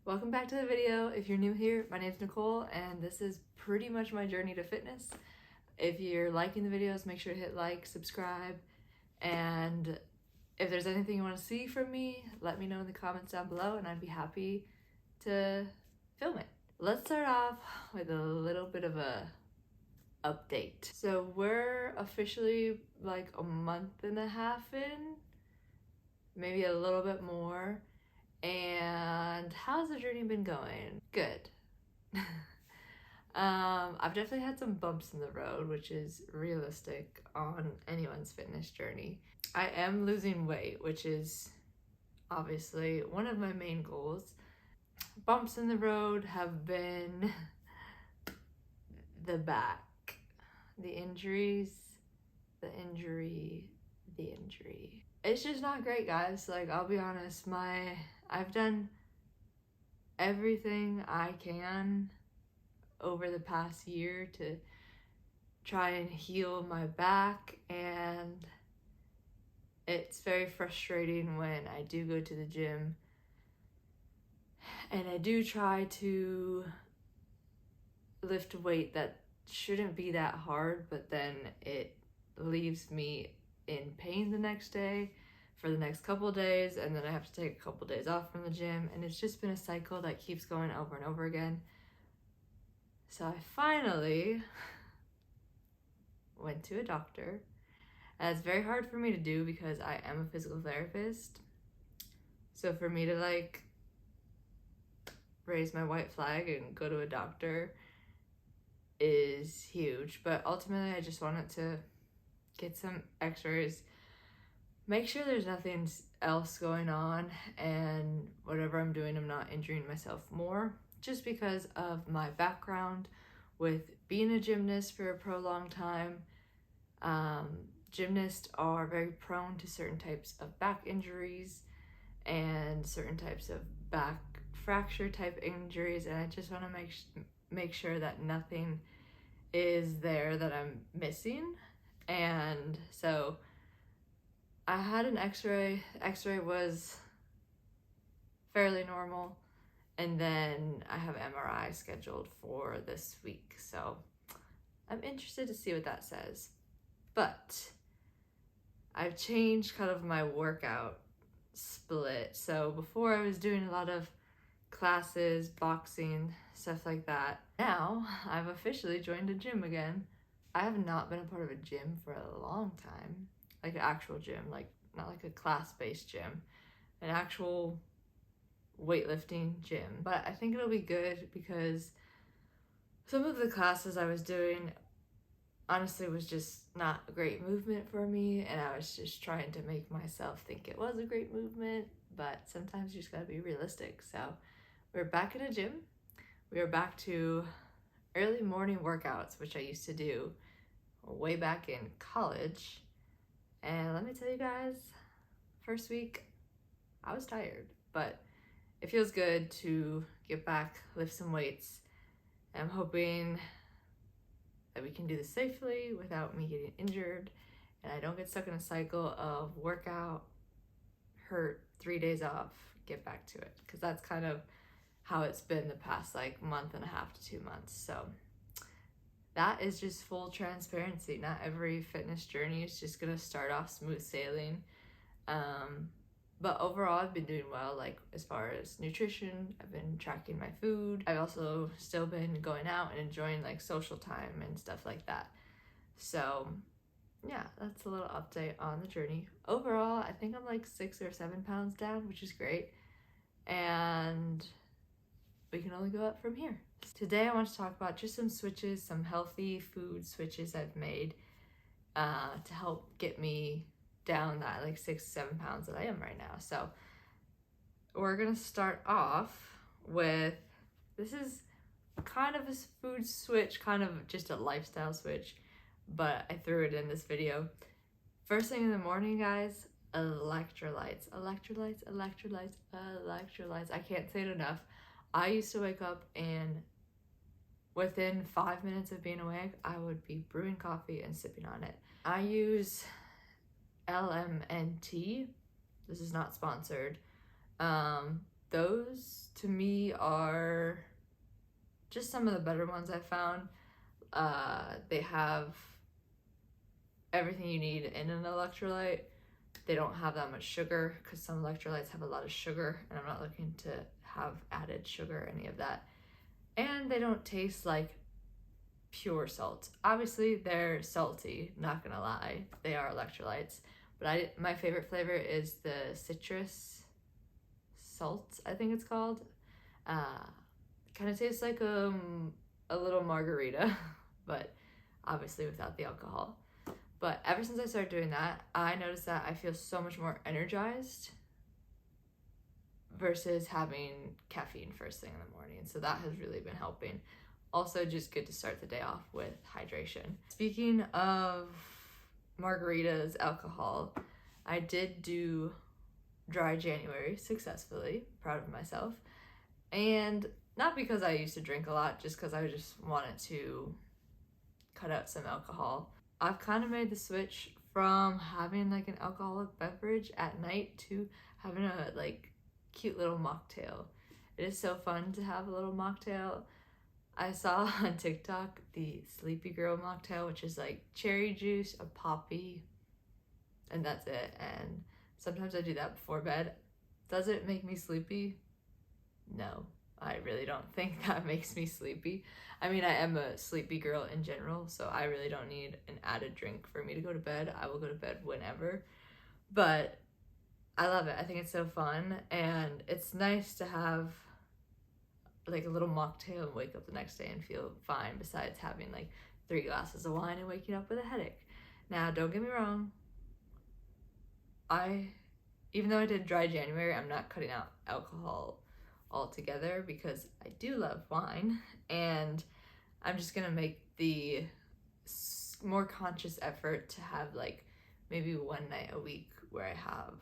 Welcome back to the video. If you're new here, my name's Nicole and this is pretty much my journey to fitness. If you're liking the videos, make sure to hit like, subscribe, and if there's anything you want to see from me, let me know in the comments down below and I'd be happy to film it. Let's start off with a little bit of a update. So we're officially like a month and a half in, maybe a little bit more. And how's the journey been going? Good. I've definitely had some bumps in the road, which is realistic on anyone's fitness journey. I am losing weight, which is obviously one of my main goals. Bumps in the road have been the back, the injuries, the injury. It's just not great, guys. Like, I'll be honest, I've done everything I can over the past year to try and heal my back, and it's very frustrating when I do go to the gym and I do try to lift weight that shouldn't be that hard, but then it leaves me in pain the next day for the next couple days, and then I have to take a couple days off from the gym, and it's just been a cycle that keeps going over and over again. So I finally went to a doctor, and it's very hard for me to do because I am a physical therapist. So for me to like raise my white flag and go to a doctor is huge, but ultimately I just wanted to get some x-rays, make sure there's nothing else going on, and whatever I'm doing, I'm not injuring myself more, just because of my background with being a gymnast for a prolonged time. Gymnasts are very prone to certain types of back injuries and certain types of back fracture type injuries, and I just want to make sure that nothing is there that I'm missing. And so I had an x-ray. X-ray was fairly normal, and then I have MRI scheduled for this week, so I'm interested to see what that says. But I've changed kind of my workout split. So before I was doing a lot of classes, boxing, stuff like that. Now I've officially joined a gym again. I have not been a part of a gym for a long time, like an actual gym, like not like a class-based gym, an actual weightlifting gym. But I think it'll be good because some of the classes I was doing honestly was just not a great movement for me, and I was just trying to make myself think it was a great movement, but sometimes you just gotta be realistic. So we're back in a gym. We are back to early morning workouts, which I used to do way back in college. And let me tell you guys, first week, I was tired, but it feels good to get back, lift some weights. And I'm hoping that we can do this safely without me getting injured, and I don't get stuck in a cycle of workout, hurt, 3 days off, get back to it, because that's kind of how it's been the past like month and a half to 2 months. So that is just full transparency. Not every fitness journey is just gonna start off smooth sailing. But overall, I've been doing well, like as far as nutrition. I've been tracking my food. I've also still been going out and enjoying like social time and stuff like that. So yeah, that's a little update on the journey. Overall, I think I'm like 6 or 7 pounds down, which is great. And we can only go up from here. Today I want to talk about just some switches, some healthy food switches I've made to help get me down that like 6 to 7 pounds that I am right now. So we're gonna start off with, this is kind of a food switch, kind of just a lifestyle switch, but I threw it in this video. First thing in the morning, guys, electrolytes. I can't say it enough. I used to wake up and within 5 minutes of being awake, I would be brewing coffee and sipping on it. I use LMNT. This is not sponsored. those to me are just some of the better ones I found. They have everything you need in an electrolyte. They don't have that much sugar, because some electrolytes have a lot of sugar, and I'm not looking to have added sugar or any of that. And they don't taste like pure salt. Obviously, they're salty, not gonna lie. They are electrolytes. But my favorite flavor is the citrus salt, I think it's called. Kind of tastes like a little margarita, but obviously without the alcohol. But ever since I started doing that, I noticed that I feel so much more energized versus having caffeine first thing in the morning. So that has really been helping. Also, just good to start the day off with hydration. Speaking of margaritas, alcohol, I did do dry January successfully, proud of myself. And not because I used to drink a lot, just because I just wanted to cut out some alcohol. I've kind of made the switch from having like an alcoholic beverage at night to having a like cute little mocktail. It is so fun to have a little mocktail. I saw on TikTok the Sleepy Girl mocktail, which is like cherry juice, a poppy, and that's it. And sometimes I do that before bed. Does it make me sleepy? No, I really don't think that makes me sleepy. I mean, I am a sleepy girl in general, so I really don't need an added drink for me to go to bed. I will go to bed whenever. But I love it. I think it's so fun, and it's nice to have like a little mocktail and wake up the next day and feel fine, besides having like 3 glasses of wine and waking up with a headache. Now, don't get me wrong. Even though I did dry January, I'm not cutting out alcohol altogether, because I do love wine, and I'm just gonna make the more conscious effort to have like maybe one night a week where I have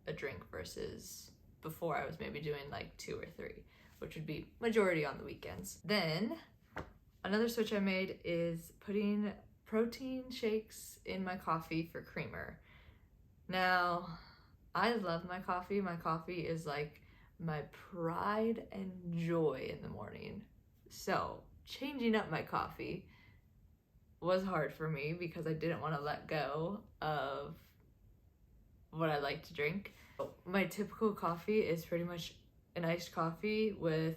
a drink, versus before I was maybe doing like 2 or 3, which would be majority on the weekends. Then another switch I made is putting protein shakes in my coffee for creamer. Now, I love my coffee. My coffee is like my pride and joy in the morning. So changing up my coffee was hard for me, because I didn't want to let go of what I like to drink. My typical coffee is pretty much an iced coffee with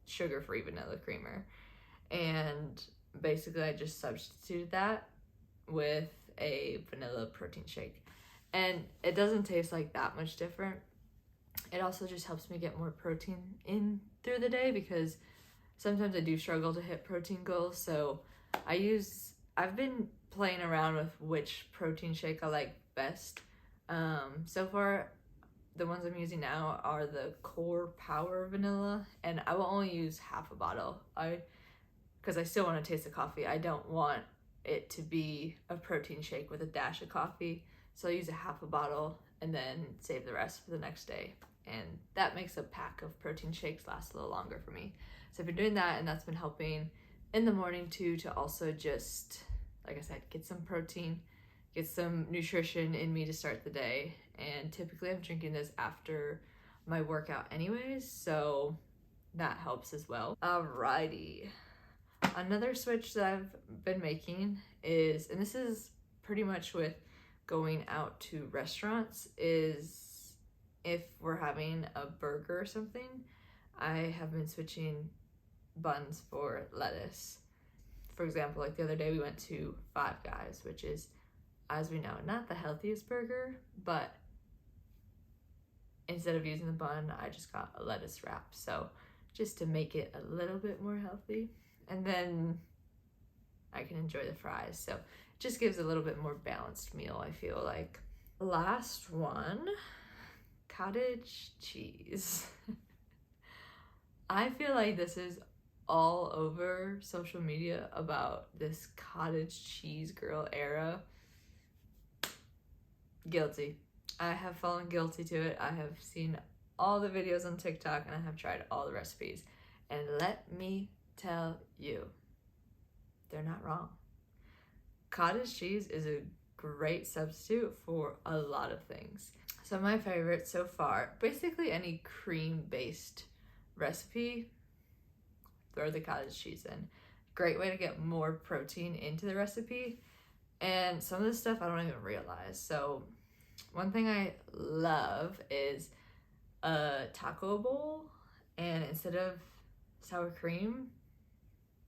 sugar-free vanilla creamer. And basically I just substituted that with a vanilla protein shake. And it doesn't taste like that much different. It also just helps me get more protein in through the day, because sometimes I do struggle to hit protein goals. So I've been playing around with which protein shake I like best. So far, the ones I'm using now are the Core Power Vanilla, and I will only use half a bottle. Because I still want to taste the coffee. I don't want it to be a protein shake with a dash of coffee. So I use a half a bottle and then save the rest for the next day. And that makes a pack of protein shakes last a little longer for me. So I've been doing that, and that's been helping in the morning too, to also just, like I said, get some protein, get some nutrition in me to start the day. And typically I'm drinking this after my workout anyways, so that helps as well. Alrighty. Another switch that I've been making is, and this is pretty much with going out to restaurants, is if we're having a burger or something, I have been switching buns for lettuce. For example, like the other day we went to Five Guys, which is, as we know, not the healthiest burger, but instead of using the bun, I just got a lettuce wrap. So just to make it a little bit more healthy, and then I can enjoy the fries. So it just gives a little bit more balanced meal, I feel like. Last one, cottage cheese. I feel like this is all over social media about this cottage cheese girl era. Guilty. I have fallen guilty to it. I have seen all the videos on TikTok, and I have tried all the recipes. And let me tell you, they're not wrong. Cottage cheese is a great substitute for a lot of things. So my favorite so far, basically any cream-based recipe, throw the cottage cheese in. Great way to get more protein into the recipe. And some of this stuff I don't even realize. So one thing I love is a taco bowl, and instead of sour cream,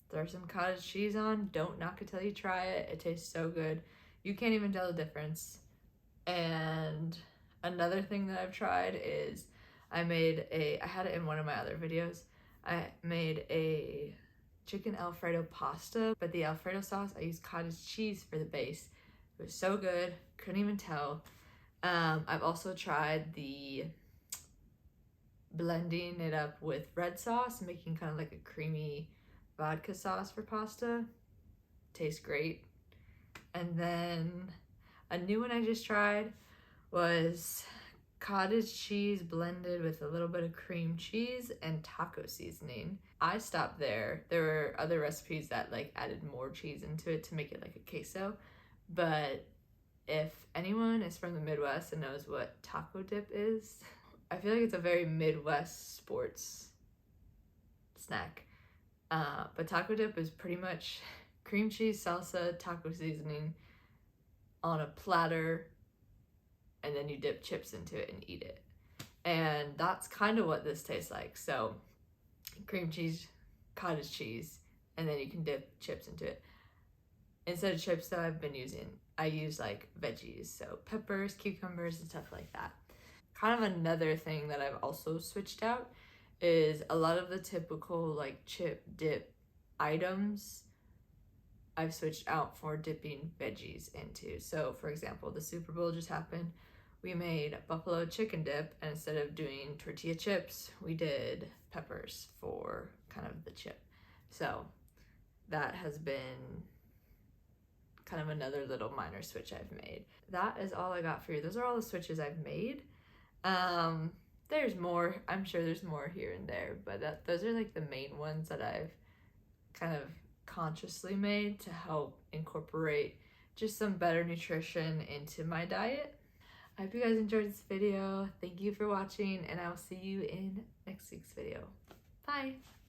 throw some cottage cheese on. Don't knock it till you try it. It tastes so good. You can't even tell the difference. And another thing that I've tried is I had it in one of my other videos. I made a chicken Alfredo pasta, but the Alfredo sauce, I used cottage cheese for the base. It was so good, couldn't even tell. I've also tried the blending it up with red sauce, making kind of like a creamy vodka sauce for pasta. Tastes great. And then a new one I just tried was cottage cheese blended with a little bit of cream cheese and taco seasoning. I stopped there. There were other recipes that like added more cheese into it to make it like a queso. But if anyone is from the Midwest and knows what taco dip is, I feel like it's a very Midwest sports snack. But taco dip is pretty much cream cheese, salsa, taco seasoning on a platter, and then you dip chips into it and eat it. And that's kind of what this tastes like. So cream cheese, cottage cheese, and then you can dip chips into it. Instead of chips though, I use like veggies, so peppers, cucumbers, and stuff like that. Kind of another thing that I've also switched out is a lot of the typical like chip dip items I've switched out for dipping veggies into. So for example, the Super Bowl just happened. We made buffalo chicken dip, and instead of doing tortilla chips, we did peppers for kind of the chip. So that has been kind of another little minor switch I've made. That is all I got for you. Those are all the switches I've made. There's more. I'm sure there's more here and there, but those are like the main ones that I've kind of consciously made to help incorporate just some better nutrition into my diet. I hope you guys enjoyed this video. Thank you for watching, and I will see you in next week's video. Bye!